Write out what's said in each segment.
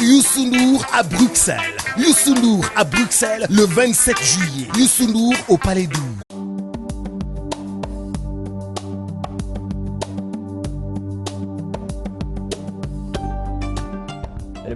Youssou N'Dour à Bruxelles. Youssou N'Dour à Bruxelles le 27 juillet. Youssou N'Dour au Palais d'Où.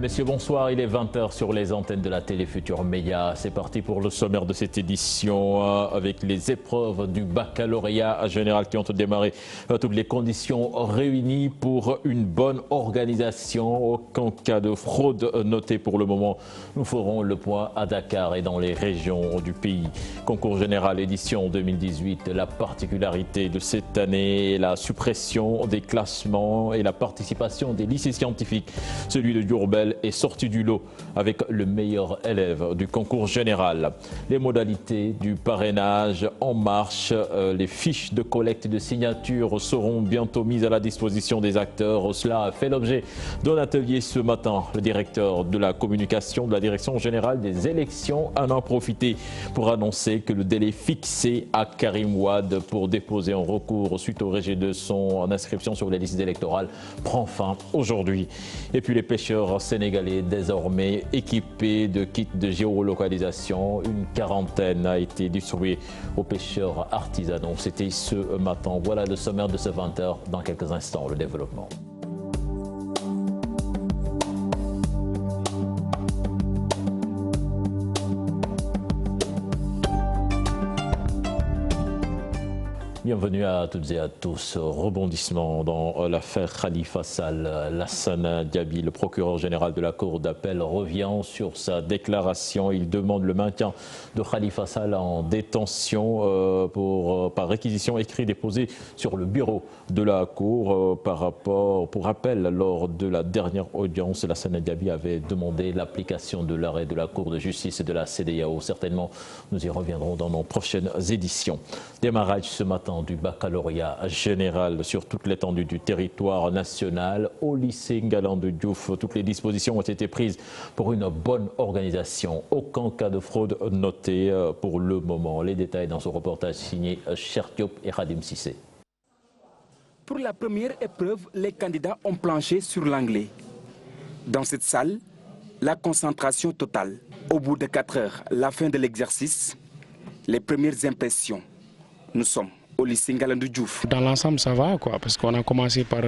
Messieurs, bonsoir. Il est 20h sur les antennes de la télé Futur Média. C'est parti pour le sommaire de cette édition avec les épreuves du baccalauréat général qui ont démarré. Toutes les conditions réunies pour une bonne organisation. Aucun cas de fraude noté pour le moment. Nous ferons le point à Dakar et dans les régions du pays. Concours général édition 2018. La particularité de cette année, la suppression des classements et la participation des lycées scientifiques. Celui de Diourbel est sorti du lot avec le meilleur élève du concours général. Les modalités du parrainage en marche, les fiches de collecte de signatures seront bientôt mises à la disposition des acteurs. Cela a fait l'objet d'un atelier ce matin. Le directeur de la communication de la Direction générale des élections en a profité pour annoncer que le délai fixé à Karim Wade pour déposer un recours suite au rejet de son inscription sur les listes électorales prend fin aujourd'hui. Et puis les pêcheurs sénégalais désormais équipés de kits de géolocalisation. Une quarantaine a été distribuée aux pêcheurs artisanaux. C'était ce matin. Voilà le sommaire de ce 20h. Dans quelques instants, le développement. Bienvenue à toutes et à tous. Rebondissement dans l'affaire Khalifa Sall. Lassana Diaby, le procureur général de la Cour d'appel, revient sur sa déclaration. Il demande le maintien de Khalifa Sall en détention par réquisition écrite déposée sur le bureau de la Cour. Pour rappel, lors de la dernière audience, Lassana Diaby avait demandé l'application de l'arrêt de la Cour de justice et de la CEDEAO. Certainement, nous y reviendrons dans nos prochaines éditions. Démarrage ce matin du baccalauréat général sur toute l'étendue du territoire national au lycée Ngalandou Diouf. Toutes les dispositions ont été prises pour une bonne organisation. Aucun cas de fraude noté pour le moment. Les détails dans ce reportage signé Cheikh Diop et Khadim Sissé. Pour la première épreuve, les candidats ont planché sur l'anglais. Dans cette salle, la concentration totale. Au bout de 4 heures, la fin de l'exercice, les premières impressions. Nous sommes au lycée Ngalandou Diouf. Dans l'ensemble, ça va, parce qu'on a commencé par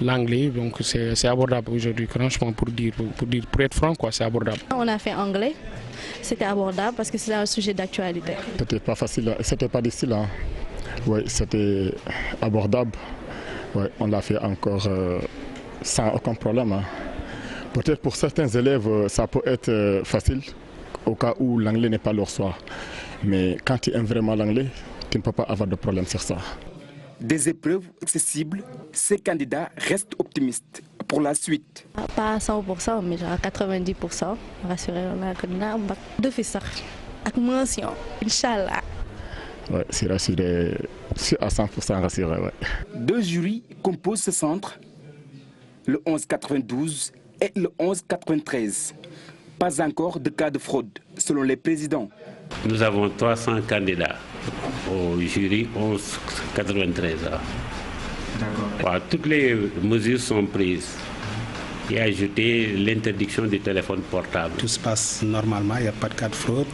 l'anglais, donc c'est abordable aujourd'hui, franchement, pour être franc, c'est abordable. On a fait anglais, c'était abordable parce que c'est un sujet d'actualité. C'était pas facile, c'était pas difficile, hein. Oui, c'était abordable. Ouais, on l'a fait encore sans aucun problème, hein. Peut-être pour certains élèves, ça peut être facile, au cas où l'anglais n'est pas leur soir. Mais quand tu aimes vraiment l'anglais, tu ne peux pas avoir de problème sur ça. Des épreuves accessibles, ces candidats restent optimistes pour la suite. Pas à 100%, mais genre à 90%. Rassuré, on a un bac de fils avec mention, Inch'Allah. Oui, c'est rassuré, à 100% rassuré. Ouais. 2 jurys composent ce centre, le 1192 et le 1193. Pas encore de cas de fraude, selon les présidents. Nous avons 300 candidats au jury 1193. D'accord. Toutes les mesures sont prises. Et ajouter l'interdiction du téléphone portable. Tout se passe normalement, il n'y a pas de cas de fraude.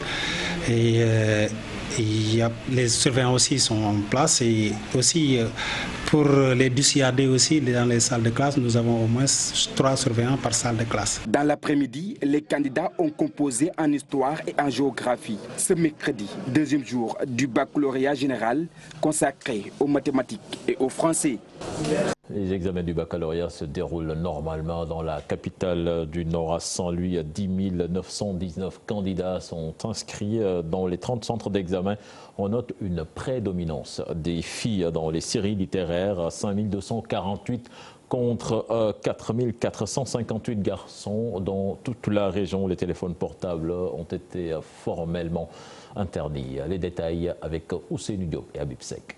Et les surveillants aussi sont en place. Et aussi, pour les dissuader aussi, dans les salles de classe, nous avons au moins 3 surveillants par salle de classe. Dans l'après-midi, les candidats ont composé en histoire et en géographie. Ce mercredi, 2e jour du baccalauréat général consacré aux mathématiques et au français. Les examens du baccalauréat se déroulent normalement dans la capitale du Nord à Saint-Louis. 10 919 candidats sont inscrits dans les 30 centres d'examen. On note une prédominance des filles dans les séries littéraires, 5 248 contre 4 458 garçons. Dans toute la région, les téléphones portables ont été formellement interdits. Les détails avec Ousseynou Diop et Habib Sek.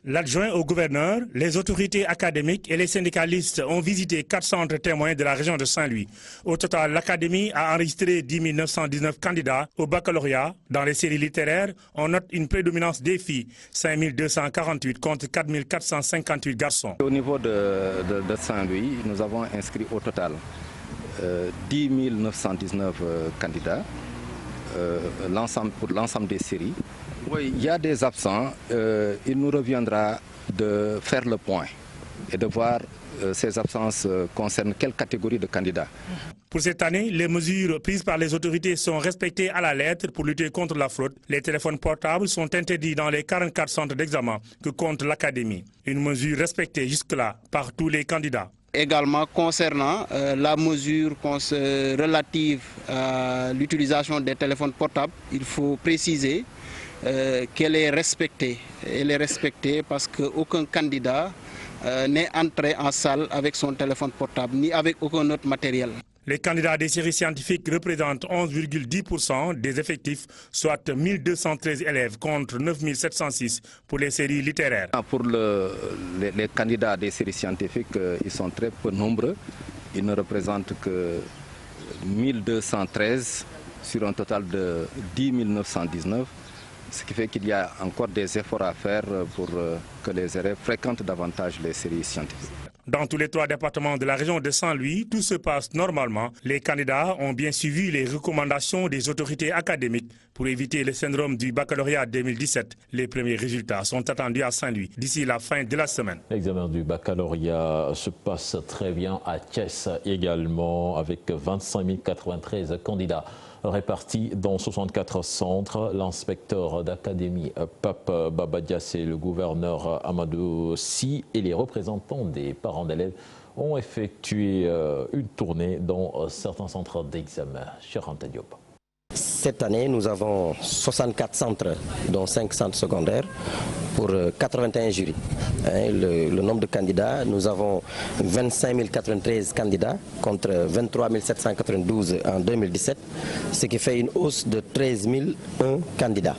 L'adjoint au gouverneur, les autorités académiques et les syndicalistes ont visité 4 centres témoins de la région de Saint-Louis. Au total, l'académie a enregistré 10 919 candidats au baccalauréat. Dans les séries littéraires, on note une prédominance des filles, 5 248 contre 4 458 garçons. Au niveau de Saint-Louis, nous avons inscrit au total 10 919 candidats pour l'ensemble des séries. Oui, il y a des absents. Il nous reviendra de faire le point et de voir ces absences concernent quelle catégorie de candidats. Pour cette année, les mesures prises par les autorités sont respectées à la lettre pour lutter contre la fraude. Les téléphones portables sont interdits dans les 44 centres d'examen que compte l'Académie. Une mesure respectée jusque-là par tous les candidats. Également concernant la mesure relative à l'utilisation des téléphones portables, il faut préciser qu'elle est respectée. Elle est respectée parce qu'aucun candidat n'est entré en salle avec son téléphone portable ni avec aucun autre matériel. Les candidats des séries scientifiques représentent 11,10% des effectifs, soit 1213 élèves contre 9706 pour les séries littéraires. Pour les candidats des séries scientifiques, ils sont très peu nombreux. Ils ne représentent que 1213 sur un total de 10 919. Ce qui fait qu'il y a encore des efforts à faire pour que les élèves fréquentent davantage les séries scientifiques. Dans tous les 3 départements de la région de Saint-Louis, tout se passe normalement. Les candidats ont bien suivi les recommandations des autorités académiques pour éviter le syndrome du baccalauréat 2017. Les premiers résultats sont attendus à Saint-Louis d'ici la fin de la semaine. L'examen du baccalauréat se passe très bien à Thiès également, avec 25 093 candidats répartis dans 64 centres. L'inspecteur d'académie Pape Babadiassé, le gouverneur Amadou Sy et les représentants des parents d'élèves ont effectué une tournée dans certains centres d'examen. Cheikh Anta Diop. Cette année, nous avons 64 centres, dont 5 centres secondaires, pour 81 jurys. Le nombre de candidats, nous avons 25 093 candidats contre 23 792 en 2017, ce qui fait une hausse de 13 001 candidats,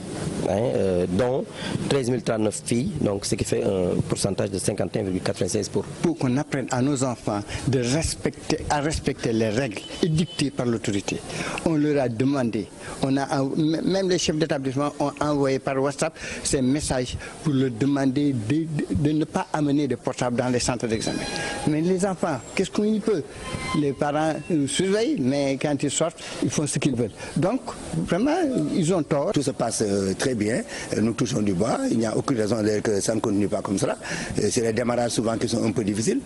dont 13 039 filles, donc ce qui fait un pourcentage de 51,96%. Pour qu'on apprenne à nos enfants à respecter les règles édictées par l'autorité, on leur a demandé, même les chefs d'établissement ont envoyé par WhatsApp ces messages pour leur demander de ne pas amener de portables dans les centres d'examen. Mais les enfants, qu'est-ce qu'on peut? Les parents surveillent, mais quand ils sortent, ils font ce qu'ils veulent. Donc, vraiment, ils ont tort. Tout se passe très bien, nous touchons du bois, il n'y a aucune raison que ça ne continue pas comme cela. C'est les démarrages souvent qui sont un peu difficiles.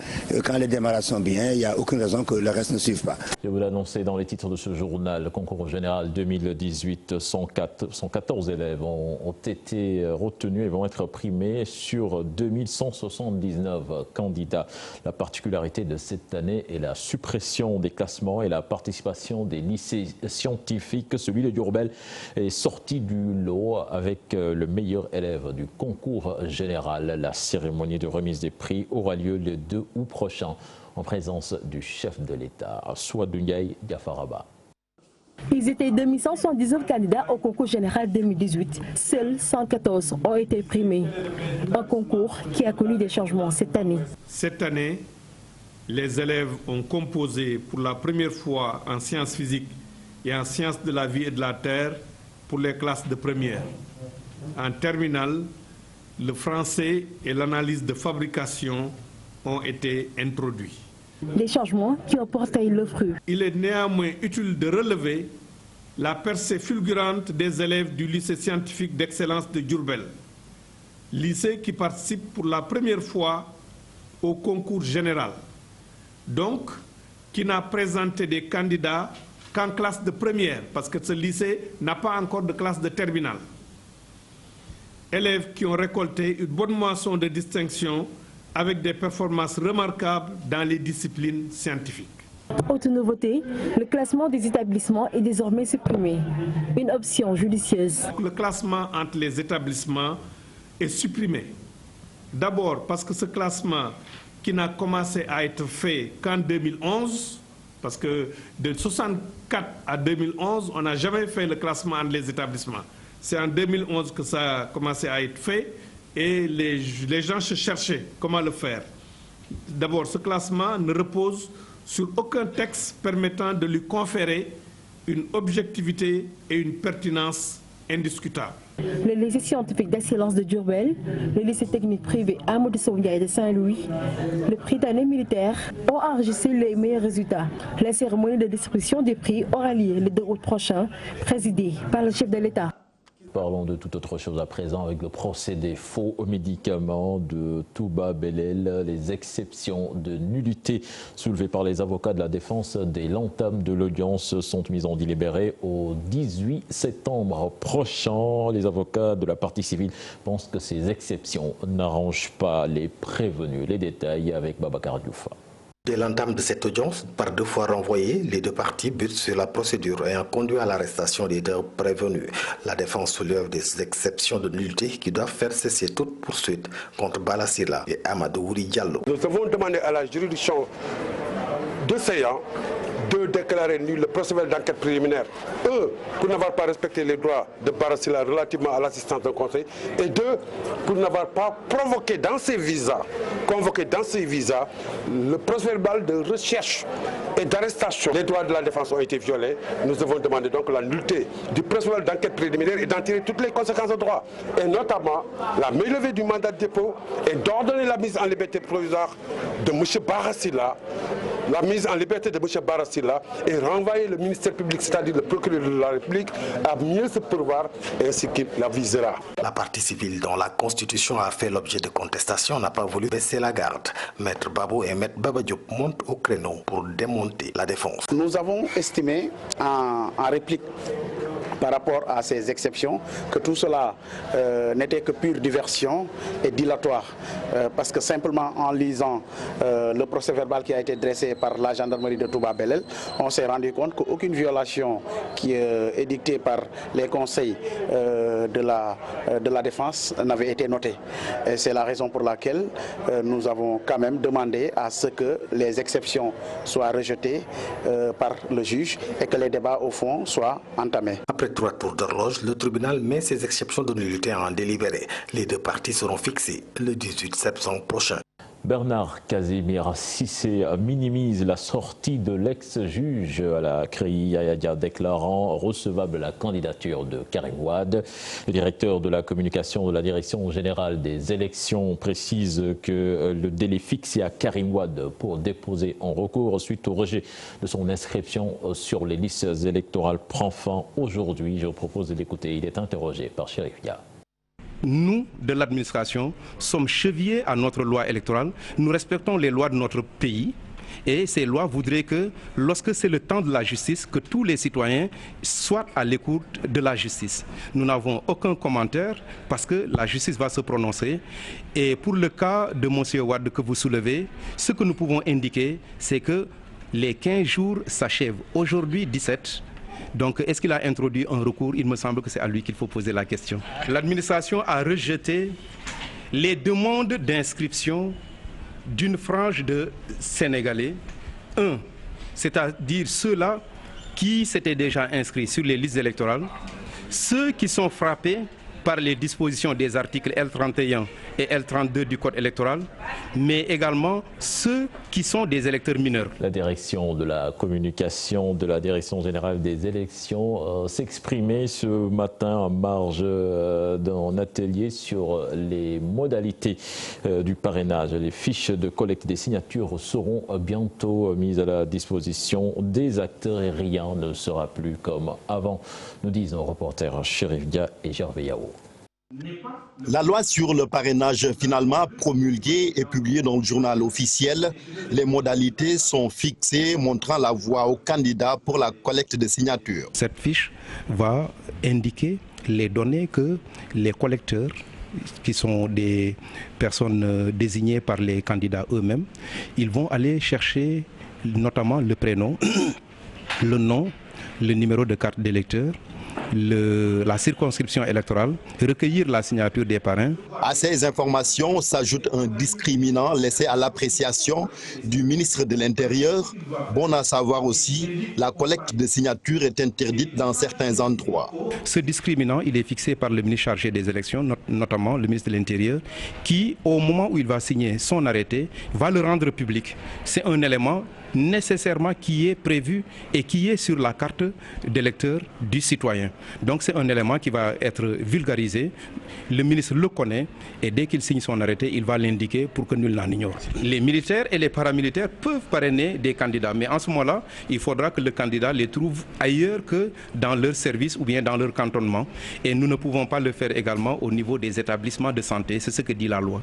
Quand les démarrages sont bien, il n'y a aucune raison que le reste ne suive pas. Je vous l'annoncer dans les titres de ce journal, le concours général 2018, 114 élèves ont été retenus et vont être primés sur 2179 candidats. La particularité de cette année est la suppression des classements et la participation des lycées scientifiques. Celui de Diourbel est sorti du lot avec le meilleur élève du concours général. La cérémonie de remise des prix aura lieu le 2 août prochain en présence du chef de l'État, Souadou Ndiaye Diafaraba. Ils étaient 2179 candidats au concours général 2018. Seuls 114 ont été primés. Un concours qui a connu des changements cette année. Cette année, les élèves ont composé pour la première fois en sciences physiques et en sciences de la vie et de la terre pour les classes de première. En terminale, le français et l'analyse de fabrication ont été introduits. Des changements qui ont porté le fruit. Il est néanmoins utile de relever la percée fulgurante des élèves du lycée scientifique d'excellence de Diourbel, lycée qui participe pour la première fois au concours général, donc qui n'a présenté des candidats qu'en classe de première, parce que ce lycée n'a pas encore de classe de terminale. Élèves qui ont récolté une bonne moisson de distinction avec des performances remarquables dans les disciplines scientifiques. Autre nouveauté, le classement des établissements est désormais supprimé. Une option judicieuse. Le classement entre les établissements est supprimé. D'abord parce que ce classement qui n'a commencé à être fait qu'en 2011, parce que de 1964 à 2011, on n'a jamais fait le classement entre les établissements. C'est en 2011 que ça a commencé à être fait. Et les gens se cherchaient comment le faire. D'abord, ce classement ne repose sur aucun texte permettant de lui conférer une objectivité et une pertinence indiscutable. Le lycée scientifique d'excellence de Diourbel, le lycée technique privé Amadou Sow Ndiaye de Saint-Louis, le prix d'année militaire ont enregistré les meilleurs résultats. La cérémonie de distribution des prix aura lieu le 2 août prochain, présidée par le chef de l'État. Parlons de toute autre chose à présent avec le procès des faux médicaments de Touba Belel. Les exceptions de nullité soulevées par les avocats de la défense dès l'entame de l'audience sont mises en délibéré au 18 septembre prochain. Les avocats de la partie civile pensent que ces exceptions n'arrangent pas les prévenus. Les détails avec Babacar Diouf. Dès l'entame de cette audience, par 2 fois renvoyée, les 2 parties butent sur la procédure ayant conduit à l'arrestation des 2 prévenus. La défense soulève des exceptions de nullité qui doivent faire cesser toute poursuite contre Balassila et Amadou Wuri Diallo. Nous avons demandé à la juridiction de Seyhan de déclarer nul le procès-verbal d'enquête préliminaire. 1, pour n'avoir pas respecté les droits de Balassila relativement à l'assistance d'un conseil. Et 2, pour n'avoir pas provoqué dans ses visas, convoqué dans ses visas, le procès-verbal de recherche et d'arrestation. Les droits de la défense ont été violés. Nous avons demandé donc la nullité du procès-verbal d'enquête préliminaire et d'en tirer toutes les conséquences de droit. Et notamment la levée du mandat de dépôt et d'ordonner la mise en liberté provisoire de M. Balassila, la mise en liberté de M. Balassila et renvoyer le ministère public, c'est-à-dire le procureur de la République, à mieux se pourvoir ainsi qu'il l'avisera. La partie civile dont la Constitution a fait l'objet de contestation n'a pas voulu baisser la garde. Maître Babo et Maître Baba Diop montent au créneau pour démonter la défense. Nous avons estimé en réplique par rapport à ces exceptions que tout cela n'était que pure diversion et dilatoire. Parce que simplement en lisant le procès verbal qui a été dressé par la gendarmerie de Touba Belel, on s'est rendu compte qu'aucune violation qui est édictée par les conseils de la défense n'avait été notée. C'est la raison pour laquelle nous avons quand même demandé à ce que les exceptions soient rejetées par le juge et que les débats au fond soient entamés. Après 3 tours d'horloge, le tribunal met ces exceptions de nullité en délibéré. Les 2 parties seront fixées le 18 septembre prochain. Bernard Casimir Cissé minimise la sortie de l'ex-juge à la CREI, déclarant recevable la candidature de Karim Wade. Le directeur de la communication de la Direction générale des élections précise que le délai fixé à Karim Wade pour déposer un recours suite au rejet de son inscription sur les listes électorales prend fin aujourd'hui. Je vous propose d'écouter. Il est interrogé par Chérif Dia. Nous, de l'administration, sommes chevillés à notre loi électorale. Nous respectons les lois de notre pays. Et ces lois voudraient que, lorsque c'est le temps de la justice, que tous les citoyens soient à l'écoute de la justice. Nous n'avons aucun commentaire parce que la justice va se prononcer. Et pour le cas de M. Wade que vous soulevez, ce que nous pouvons indiquer, c'est que les 15 jours s'achèvent aujourd'hui 17. Donc, est-ce qu'il a introduit un recours? Il me semble que c'est à lui qu'il faut poser la question. L'administration a rejeté les demandes d'inscription d'une frange de Sénégalais. C'est-à-dire ceux-là qui s'étaient déjà inscrits sur les listes électorales, ceux qui sont frappés par les dispositions des articles L31 et L32 du Code électoral, mais également ceux qui sont des électeurs mineurs. La direction de la communication de la Direction générale des élections s'exprimait ce matin en marge d'un atelier sur les modalités du parrainage. Les fiches de collecte des signatures seront bientôt mises à la disposition des acteurs et rien ne sera plus comme avant, nous disent nos reporters Chérif Dia et Gervais Yao. La loi sur le parrainage finalement promulguée et publiée dans le journal officiel. Les modalités sont fixées montrant la voie aux candidats pour la collecte de signatures. Cette fiche va indiquer les données que les collecteurs, qui sont des personnes désignées par les candidats eux-mêmes, ils vont aller chercher notamment le prénom, le nom, le numéro de carte d'électeur, la circonscription électorale, recueillir la signature des parrains. À ces informations s'ajoute un discriminant laissé à l'appréciation du ministre de l'Intérieur. Bon à savoir aussi, la collecte de signatures est interdite dans certains endroits. Ce discriminant, il est fixé par le ministre chargé des élections, notamment le ministre de l'Intérieur, qui, au moment où il va signer son arrêté, va le rendre public. C'est un élément nécessairement qui est prévu et qui est sur la carte d'électeur du citoyen. Donc c'est un élément qui va être vulgarisé. Le ministre le connaît et dès qu'il signe son arrêté, il va l'indiquer pour que nul n'en ignore. Les militaires et les paramilitaires peuvent parrainer des candidats, mais en ce moment-là, il faudra que le candidat les trouve ailleurs que dans leur service ou bien dans leur cantonnement. Et nous ne pouvons pas le faire également au niveau des établissements de santé, c'est ce que dit la loi.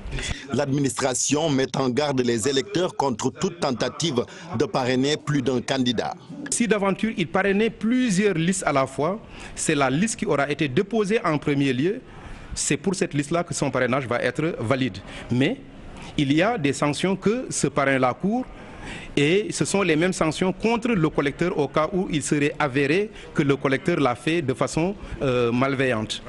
L'administration met en garde les électeurs contre toute tentative de parrainer plus d'un candidat. Si d'aventure il parrainait plusieurs listes à la fois, c'est la liste qui aura été déposée en premier lieu. C'est pour cette liste-là que son parrainage va être valide. Mais il y a des sanctions que ce parrain-là court et ce sont les mêmes sanctions contre le collecteur au cas où il serait avéré que le collecteur l'a fait de façon malveillante.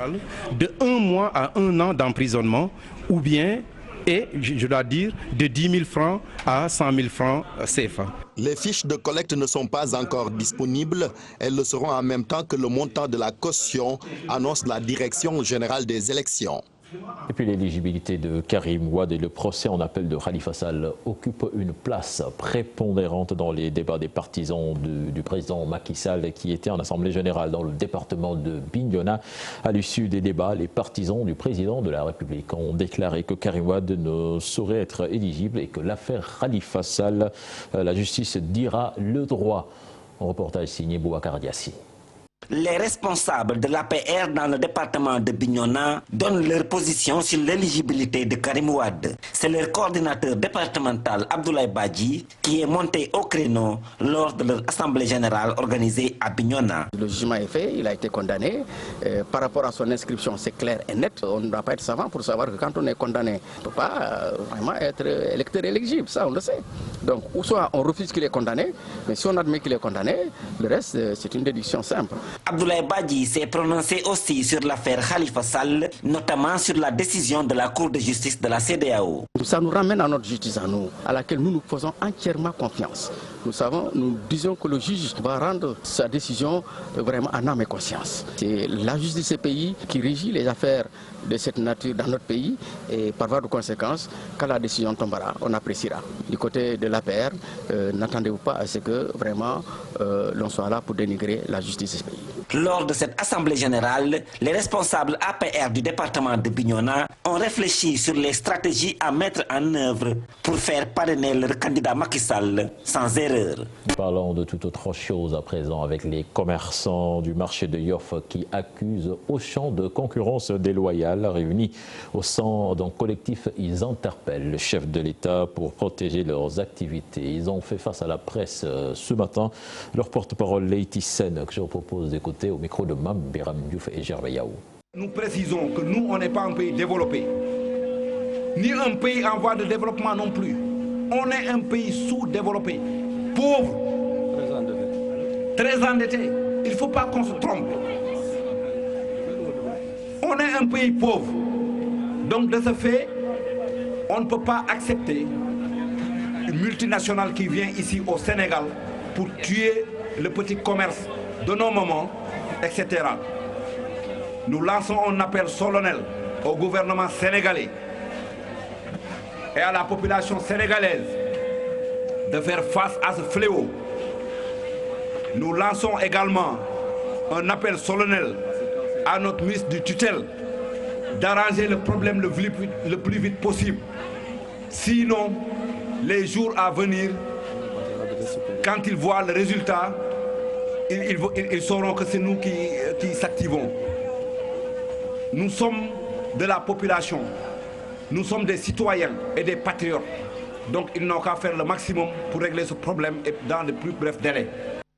De 1 mois à 1 an d'emprisonnement ou bien, et je dois dire, de 10 000 francs à 100 000 francs CFA. Les fiches de collecte ne sont pas encore disponibles. Elles le seront en même temps que le montant de la caution, annonce la Direction générale des élections. Et puis l'éligibilité de Karim Wade et le procès en appel de Khalifa Sall occupent une place prépondérante dans les débats des partisans du président Macky Sall qui était en Assemblée générale dans le département de Bignona. À l'issue des débats, les partisans du président de la République ont déclaré que Karim Wade ne saurait être éligible et que l'affaire Khalifa Sall, la justice dira le droit. Un reportage signé Boubacar Diassi. Les responsables de l'APR dans le département de Bignona donnent leur position sur l'éligibilité de Karim Wade. C'est leur coordinateur départemental Abdoulaye Badji qui est monté au créneau lors de leur assemblée générale organisée à Bignona. Le jugement est fait, il a été condamné. Par rapport à son inscription, c'est clair et net. On ne doit pas être savant pour savoir que quand on est condamné, on ne peut pas vraiment être électeur éligible, ça on le sait. Donc, ou soit on refuse qu'il est condamné, mais si on admet qu'il est condamné, le reste c'est une déduction simple. Abdoulaye Badji s'est prononcé aussi sur l'affaire Khalifa Sall, notamment sur la décision de la Cour de justice de la CEDEAO. Ça nous ramène à notre justice à nous, à laquelle nous nous faisons entièrement confiance. Nous disons que le juge va rendre sa décision vraiment en âme et conscience. C'est la justice de ce pays qui régit les affaires de cette nature dans notre pays et par voie de conséquence, quand la décision tombera, on appréciera. Du côté de l'APR, n'attendez-vous pas à ce que vraiment l'on soit là pour dénigrer la justice de ce pays. Lors de cette assemblée générale, les responsables APR du département de Bignona ont réfléchi sur les stratégies à mettre en œuvre pour faire parrainer leur candidat Macky Sall sans erreur. Parlons de toute autre chose à présent avec les commerçants du marché de Yoff qui accusent Auchan de concurrence déloyale. Réunis au sein d'un collectif, ils interpellent le chef de l'État pour protéger leurs activités. Ils ont fait face à la presse ce matin. Leur porte-parole Leïti Sen, que je vous propose d'écouter au micro de Mam Biram Diouf et Gervais Yaou. Nous précisons que nous, on n'est pas un pays développé, ni un pays en voie de développement non plus. On est un pays sous-développé, pauvre, très endetté. Il ne faut pas qu'on se trompe. On est un pays pauvre. Donc de ce fait, on ne peut pas accepter une multinationale qui vient ici au Sénégal pour tuer le petit commerce de nos moments, etc. Nous lançons un appel solennel au gouvernement sénégalais et à la population sénégalaise de faire face à ce fléau. Nous lançons également un appel solennel à notre ministre du tutelle d'arranger le problème le plus vite possible. Sinon, les jours à venir, quand ils voient le résultat, ils sauront que c'est nous qui s'activons. Nous sommes de la population, nous sommes des citoyens et des patriotes. Donc ils n'ont qu'à faire le maximum pour régler ce problème et dans les plus brefs délais.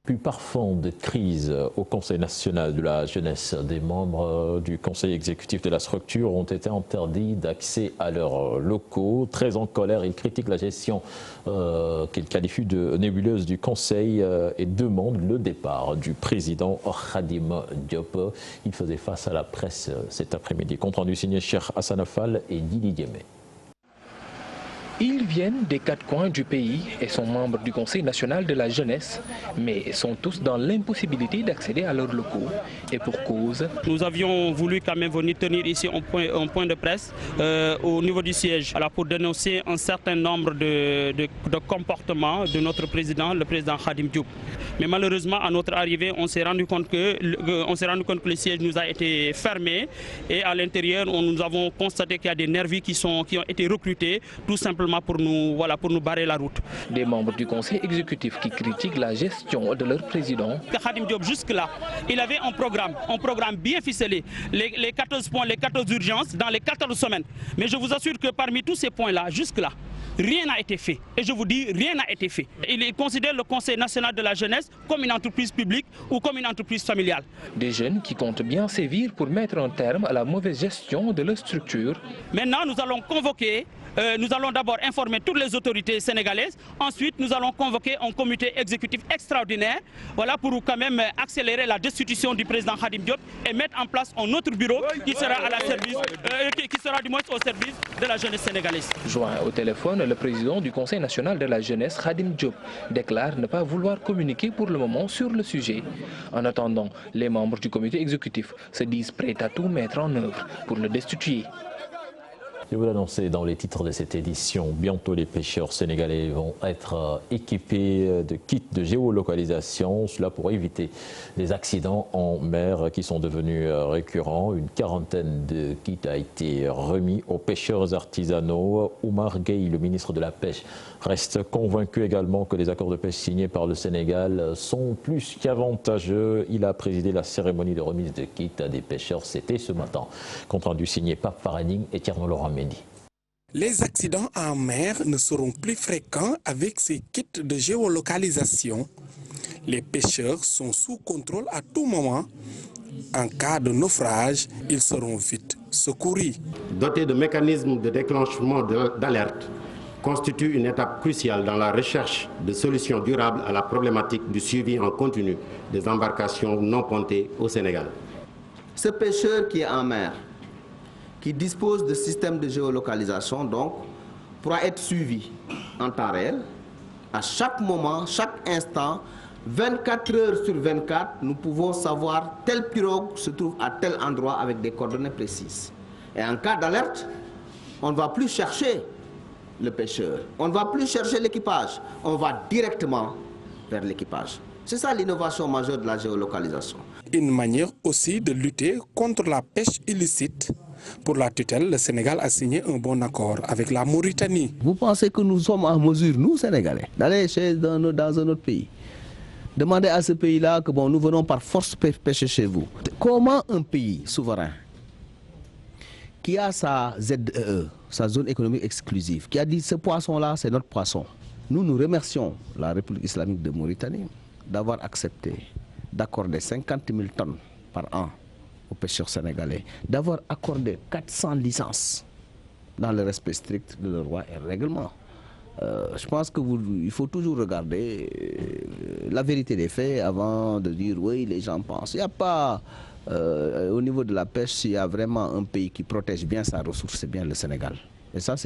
Plus par fond de crise au Conseil national de la jeunesse, des membres du conseil exécutif de la structure ont été interdits d'accès à leurs locaux. Très en colère, ils critiquent la gestion qu'ils qualifient de nébuleuse du conseil et demandent le départ du président Khadim Diop. Il faisait face à la presse cet après-midi. Compte rendu signé Cheikh Hassan Fall et Dili Diémé. Ils viennent des quatre coins du pays et sont membres du Conseil national de la jeunesse, mais sont tous dans l'impossibilité d'accéder à leurs locaux. Et pour cause. Nous avions voulu quand même venir tenir ici un point de presse au niveau du siège pour dénoncer un certain nombre de comportements de notre président, le président Khadim Diop. Mais malheureusement, à notre arrivée, on s'est rendu compte que le siège nous a été fermé et à l'intérieur, nous avons constaté qu'il y a des nervis qui ont été recrutés tout simplement pour nous barrer la route. Des membres du conseil exécutif qui critiquent la gestion de leur président. Khadim Diop, jusque-là, il avait un programme bien ficelé, les 14 points, les 14 urgences dans les 14 semaines. Mais je vous assure que parmi tous ces points-là, jusque-là, rien n'a été fait. Et je vous dis, rien n'a été fait. Il considère le Conseil national de la jeunesse comme une entreprise publique ou comme une entreprise familiale. Des jeunes qui comptent bien sévir pour mettre un terme à la mauvaise gestion de leur structure. Maintenant, nous allons convoquer, nous allons d'abord informer toutes les autorités sénégalaises. Ensuite, nous allons convoquer un comité exécutif extraordinaire pour quand même accélérer la destitution du président Khadim Diop et mettre en place un autre bureau qui sera du moins au service de la jeunesse sénégalaise. Joint au téléphone, le président du Conseil national de la jeunesse, Khadim Diop, déclare ne pas vouloir communiquer pour le moment sur le sujet. En attendant, les membres du comité exécutif se disent prêts à tout mettre en œuvre pour le destituer. Je vous l'annonçais dans les titres de cette édition, bientôt les pêcheurs sénégalais vont être équipés de kits de géolocalisation, cela pour éviter les accidents en mer qui sont devenus récurrents. Une quarantaine de kits a été remis aux pêcheurs artisanaux. Oumar Gueye, le ministre de la Pêche, reste convaincu également que les accords de pêche signés par le Sénégal sont plus qu'avantageux. Il a présidé la cérémonie de remise de kits à des pêcheurs, c'était ce matin. Compte rendu signé Pape Faraning et Thierno Laurent Mendy. Les accidents en mer ne seront plus fréquents avec ces kits de géolocalisation. Les pêcheurs sont sous contrôle à tout moment. En cas de naufrage, ils seront vite secourus. Dotés de mécanismes de déclenchement d'alerte, constitue une étape cruciale dans la recherche de solutions durables à la problématique du suivi en continu des embarcations non pontées au Sénégal. Ce pêcheur qui est en mer, qui dispose de systèmes de géolocalisation, donc, pourra être suivi en temps réel, à chaque moment, chaque instant, 24 heures sur 24, nous pouvons savoir telle pirogue se trouve à tel endroit avec des coordonnées précises. Et en cas d'alerte, on ne va plus chercher le pêcheur, on ne va plus chercher l'équipage, on va directement vers l'équipage. C'est ça l'innovation majeure de la géolocalisation. Une manière aussi de lutter contre la pêche illicite. Pour la tutelle, le Sénégal a signé un bon accord avec la Mauritanie. Vous pensez que nous sommes en mesure, nous Sénégalais, d'aller dans un autre pays, demander à ce pays-là que nous venons par force pêcher chez vous? Comment un pays souverain qui a sa ZEE, sa zone économique exclusive, qui a dit ce poisson-là, c'est notre poisson. Nous remercions la République islamique de Mauritanie d'avoir accepté d'accorder 50 000 tonnes par an aux pêcheurs sénégalais, d'avoir accordé 400 licences dans le respect strict de leurs lois et règlements. Je pense qu'il faut toujours regarder la vérité des faits avant de dire oui, les gens pensent. Il n'y a pas, au niveau de la pêche, s'il y a vraiment un pays qui protège bien sa ressource, c'est bien le Sénégal. Et ça,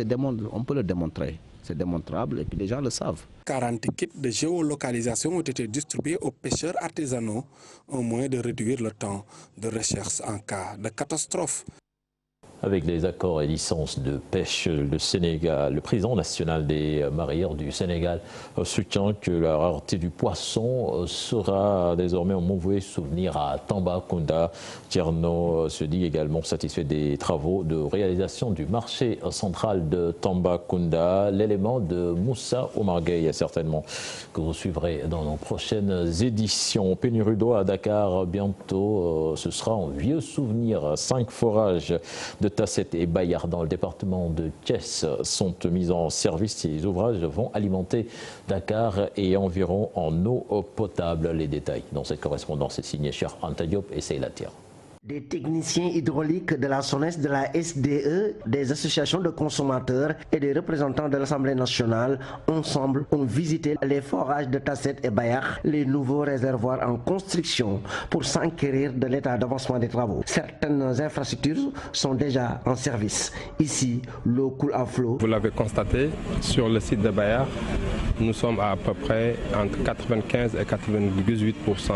on peut le démontrer. C'est démontrable et puis les gens le savent. 40 kits de géolocalisation ont été distribués aux pêcheurs artisanaux, au moyen de réduire le temps de recherche en cas de catastrophe. Avec les accords et licences de pêche, le président national des mareyeurs du Sénégal soutient que la rareté du poisson sera désormais un mauvais souvenir à Tambacounda. Thierno se dit également satisfait des travaux de réalisation du marché central de Tambacounda. L'élément de Moussa Oumar Gueye, certainement, que vous suivrez dans nos prochaines éditions. Pénurie d'eau à Dakar, bientôt, ce sera un vieux souvenir. 5 forages de Tasset et Bayard dans le département de Thiès sont mis en service. Ces ouvrages vont alimenter Dakar et environ en eau potable. Les détails dans cette correspondance est signé Cheikh Anta Diop et Seyla Tir. Des techniciens hydrauliques de la SONES, de la SDE, des associations de consommateurs et des représentants de l'Assemblée nationale, ensemble, ont visité les forages de Tasset et Bayar, les nouveaux réservoirs en construction pour s'enquérir de l'état d'avancement des travaux. Certaines infrastructures sont déjà en service. Ici, l'eau coule à flot. Vous l'avez constaté, sur le site de Bayar, nous sommes à peu près entre 95 et 98%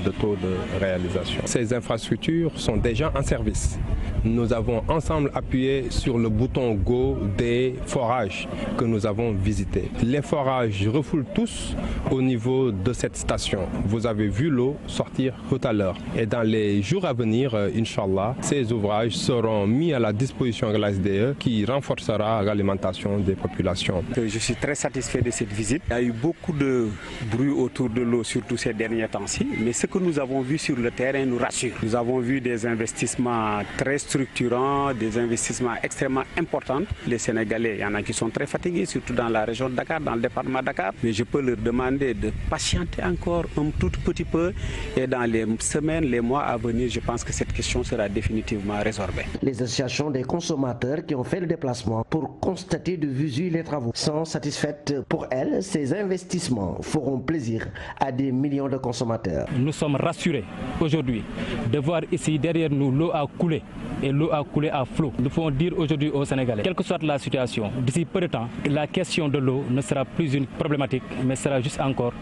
de taux de réalisation. Ces infrastructures sont déjà en service. Nous avons ensemble appuyé sur le bouton Go des forages que nous avons visités. Les forages refoulent tous au niveau de cette station. Vous avez vu l'eau sortir tout à l'heure. Et dans les jours à venir, Inch'Allah, ces ouvrages seront mis à la disposition de la SDE qui renforcera l'alimentation des populations. Je suis très satisfait de cette visite. Il y a eu beaucoup de bruit autour de l'eau, surtout ces derniers temps-ci. Mais ce que nous avons vu sur le terrain nous rassure. Nous avons vu des investissements très structurants, des investissements extrêmement importants. Les Sénégalais, il y en a qui sont très fatigués, surtout dans la région de Dakar, dans le département de Dakar. Mais je peux leur demander de patienter encore un tout petit peu. Et dans les semaines, les mois à venir, je pense que cette question sera définitivement résorbée. Les associations des consommateurs qui ont fait le déplacement pour constater de visu les travaux sont satisfaites. Pour elles, ces investissements feront plaisir à des millions de consommateurs. Nous sommes rassurés aujourd'hui de voir ici derrière nous l'eau a coulé et l'eau a coulé à flot. Nous pouvons dire aujourd'hui aux Sénégalais, quelle que soit la situation, d'ici peu de temps, la question de l'eau ne sera plus une problématique, mais sera juste encore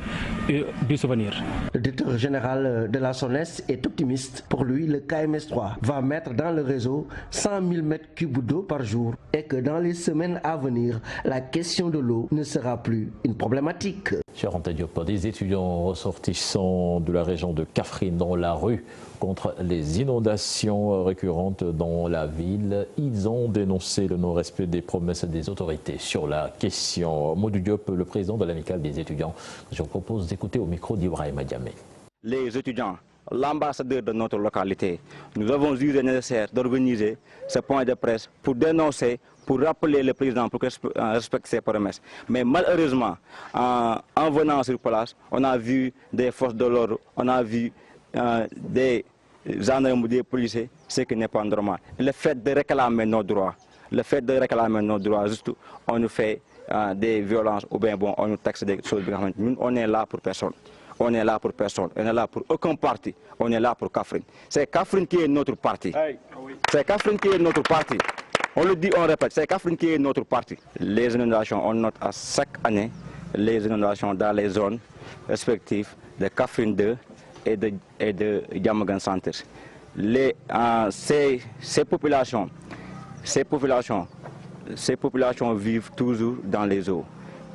du souvenir. Le directeur général de la SONES est optimiste. Pour lui, le KMS3 va mettre dans le réseau 100 000 m3 d'eau par jour et que dans les semaines à venir, la question de l'eau ne sera plus une problématique. Cher Anta Diop, des étudiants ressortissants de la région de Kaffrine dans la rue contre les inondations récurrentes dans la ville. Ils ont dénoncé le non-respect des promesses des autorités sur la question. Modou Diop, le président de l'amicale des étudiants, je vous propose d'écouter au micro d'Ibrahim Diamé. Les étudiants, l'ambassadeur de notre localité, nous avons jugé nécessaire d'organiser ce point de presse pour dénoncer, pour rappeler le président pour qu'il respecte ses promesses. Mais malheureusement, en venant sur place, on a vu des forces de l'ordre, on a vu des gendarmes ou des policiers, ce qui n'est pas normal. Le fait de réclamer nos droits, juste, on nous fait des violences ou bien bon, on nous taxe des choses. Nous, on est là pour personne. On est là pour personne. On est là pour aucun parti. On est là pour Kaffrine. C'est Kaffrine qui est notre parti. C'est Kaffrine qui est notre parti. On le dit, on répète, c'est Kaffrine qui est notre parti. Les inondations, on note à chaque année les inondations dans les zones respectives de Kaffrine 2 et de Diamaguène Centre. Ces populations vivent toujours dans les eaux.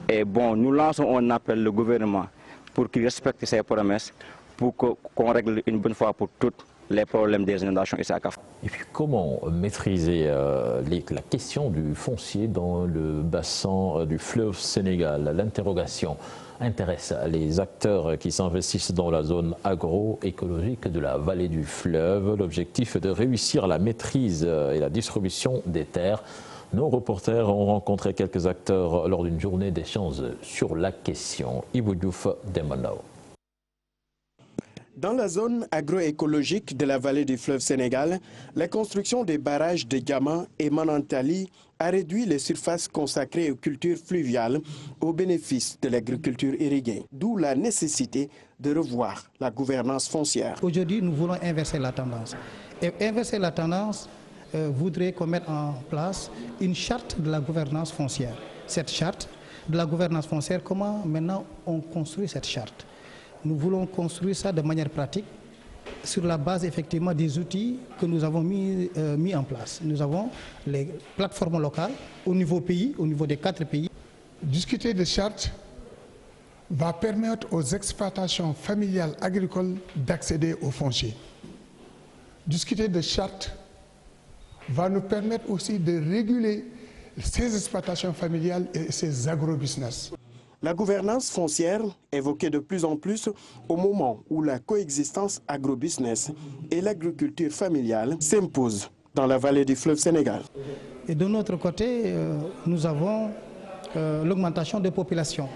Et bon, nous lançons un appel au gouvernement pour qu'il respecte ses promesses, pour qu'on règle une bonne fois pour toutes les problèmes des inondations ici à Kaffrine. Et puis comment maîtriser la question du foncier dans le bassin du fleuve Sénégal? L'interrogation intéresse les acteurs qui s'investissent dans la zone agroécologique de la vallée du fleuve. L'objectif est de réussir la maîtrise et la distribution des terres. Nos reporters ont rencontré quelques acteurs lors d'une journée d'échange sur la question. Ibou Diouf Demanao. Dans la zone agroécologique de la vallée du fleuve Sénégal, la construction des barrages de Gama et Manantali a réduit les surfaces consacrées aux cultures fluviales au bénéfice de l'agriculture irriguée, d'où la nécessité de revoir la gouvernance foncière. Aujourd'hui, nous voulons inverser la tendance. Et inverser la tendance voudrait qu'on mette en place une charte de la gouvernance foncière. Cette charte de la gouvernance foncière, comment maintenant on construit cette charte? Nous voulons construire ça de manière pratique sur la base effectivement des outils que nous avons mis en place. Nous avons les plateformes locales au niveau pays, au niveau des 4 pays. Discuter de charte va permettre aux exploitations familiales agricoles d'accéder au foncier. Discuter de charte va nous permettre aussi de réguler ces exploitations familiales et ces agrobusiness. La gouvernance foncière, évoquée de plus en plus au moment où la coexistence agrobusiness et l'agriculture familiale s'imposent dans la vallée du fleuve Sénégal. Et de notre côté, nous avons l'augmentation des populations.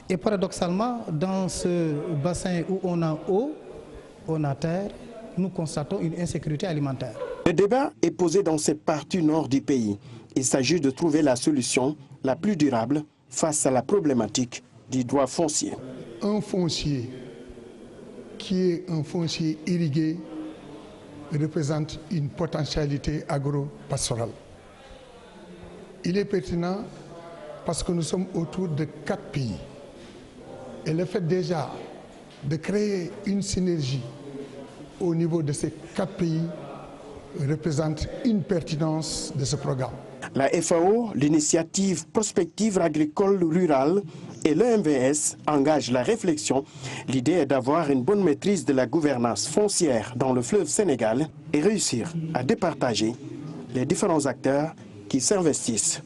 Et paradoxalement, dans ce bassin où on a eau, on a terre, nous constatons une insécurité alimentaire. Le débat est posé dans cette partie nord du pays. Il s'agit de trouver la solution la plus durable face à la problématique du droit foncier. Un foncier qui est un foncier irrigué représente une potentialité agro-pastorale. Il est pertinent parce que nous sommes autour de 4 pays. Et le fait déjà de créer une synergie au niveau de ces 4 pays représente une pertinence de ce programme. La FAO, l'initiative prospective agricole rurale et l'EMVS engagent la réflexion. L'idée est d'avoir une bonne maîtrise de la gouvernance foncière dans le fleuve Sénégal et réussir à départager les différents acteurs qui s'investissent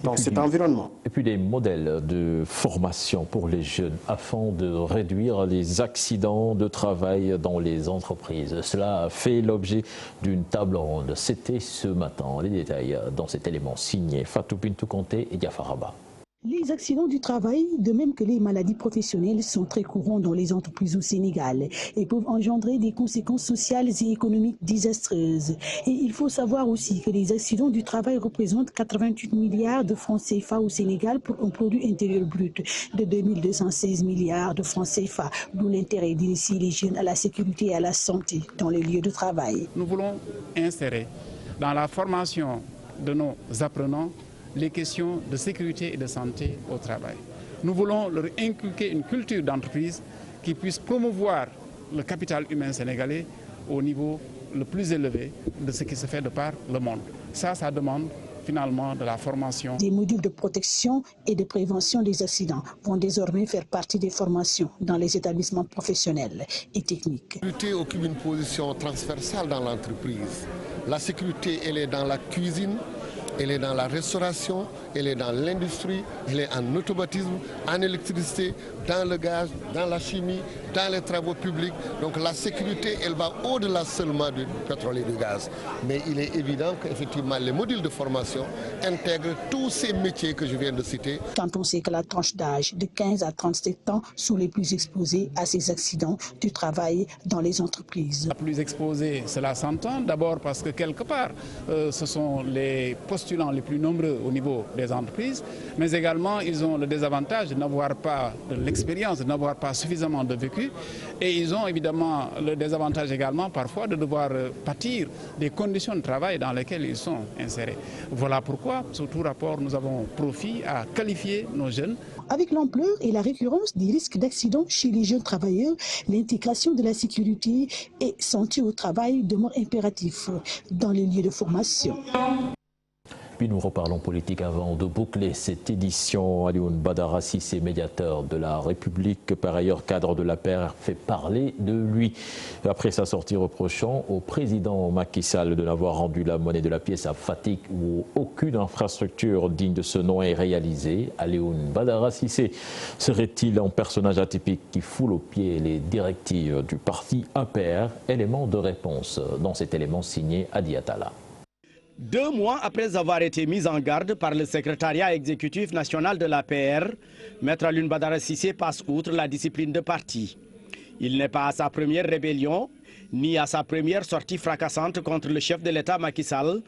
dans cet environnement. Et puis des modèles de formation pour les jeunes afin de réduire les accidents de travail dans les entreprises. Cela a fait l'objet d'une table ronde. C'était ce matin. Les détails dans cet élément signé Fatou Bintou Conté et Diafaraba. Les accidents du travail, de même que les maladies professionnelles, sont très courants dans les entreprises au Sénégal et peuvent engendrer des conséquences sociales et économiques désastreuses. Et il faut savoir aussi que les accidents du travail représentent 88 milliards de francs CFA au Sénégal pour un produit intérieur brut de 2216 milliards de francs CFA, d'où l'intérêt d'initier les jeunes à la sécurité et à la santé dans les lieux de travail. Nous voulons insérer dans la formation de nos apprenants les questions de sécurité et de santé au travail. Nous voulons leur inculquer une culture d'entreprise qui puisse promouvoir le capital humain sénégalais au niveau le plus élevé de ce qui se fait de par le monde. Ça demande finalement de la formation. Des modules de protection et de prévention des accidents vont désormais faire partie des formations dans les établissements professionnels et techniques. La sécurité occupe une position transversale dans l'entreprise. La sécurité, elle est dans la cuisine, elle est dans la restauration, elle est dans l'industrie, elle est en automatisme, en électricité, dans le gaz, dans la chimie, dans les travaux publics. Donc la sécurité, elle va au-delà seulement du pétrole et du gaz. Mais il est évident qu'effectivement les modules de formation intègrent tous ces métiers que je viens de citer. Quand on sait que la tranche d'âge de 15 à 37 ans sont les plus exposés à ces accidents du travail dans les entreprises. La plus exposée, cela s'entend, d'abord parce que quelque part, ce sont les postulants les plus nombreux au niveau des entreprises, mais également ils ont le désavantage de n'avoir pas de l'expérience, de n'avoir pas suffisamment de vécu, et ils ont évidemment le désavantage également parfois de devoir pâtir des conditions de travail dans lesquelles ils sont insérés. Voilà pourquoi, sous tout rapport, nous avons profit à qualifier nos jeunes. Avec l'ampleur et la récurrence des risques d'accidents chez les jeunes travailleurs, l'intégration de la sécurité et santé au travail demeure impératif dans les lieux de formation. Puis nous reparlons politique avant de boucler cette édition. Alioune Badara Cissé, médiateur de la République, par ailleurs cadre de l'APR, fait parler de lui. Après sa sortie reprochant au président Macky Sall de n'avoir rendu la monnaie de la pièce à Fatick où aucune infrastructure digne de ce nom est réalisée, Alioune Badara Cissé serait-il un personnage atypique qui foule aux pieds les directives du parti APR? Élément de réponse dans cet élément signé Adi Atala. 2 mois après avoir été mis en garde par le secrétariat exécutif national de l'APR, Maître Alioune Badara Cissé passe outre la discipline de parti. Il n'est pas à sa première rébellion, ni à sa première sortie fracassante contre le chef de l'État Macky Sall,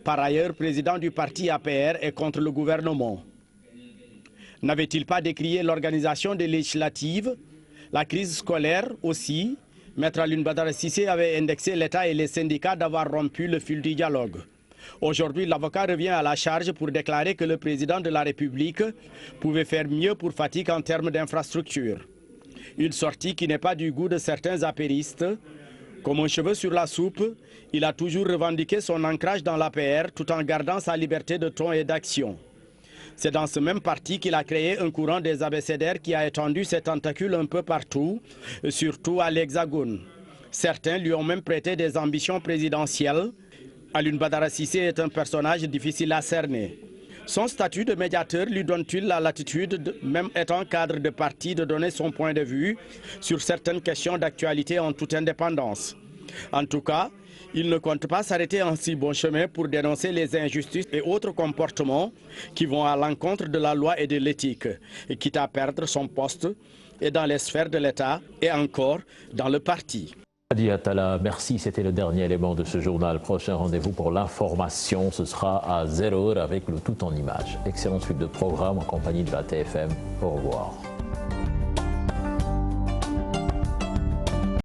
par ailleurs président du parti APR et contre le gouvernement. N'avait-il pas décrié l'organisation des législatives, la crise scolaire aussi? Maître Alioune Badara Cissé avait indexé l'État et les syndicats d'avoir rompu le fil du dialogue. Aujourd'hui, l'avocat revient à la charge pour déclarer que le président de la République pouvait faire mieux pour Fatick en termes d'infrastructure. Une sortie qui n'est pas du goût de certains apéristes. Comme un cheveu sur la soupe, il a toujours revendiqué son ancrage dans l'APR tout en gardant sa liberté de ton et d'action. C'est dans ce même parti qu'il a créé un courant des abécédaires qui a étendu ses tentacules un peu partout, surtout à l'Hexagone. Certains lui ont même prêté des ambitions présidentielles. Alioune Badara Cissé est un personnage difficile à cerner. Son statut de médiateur lui donne-t-il la latitude, même étant cadre de parti, de donner son point de vue sur certaines questions d'actualité en toute indépendance? En tout cas, il ne compte pas s'arrêter en si bon chemin pour dénoncer les injustices et autres comportements qui vont à l'encontre de la loi et de l'éthique, quitte à perdre son poste et dans les sphères de l'État et encore dans le parti. Adi Atala, merci. C'était le dernier élément de ce journal. Prochain rendez-vous pour l'information, ce sera à 0h avec le tout en images. Excellente suite de programme en compagnie de la TFM. Au revoir.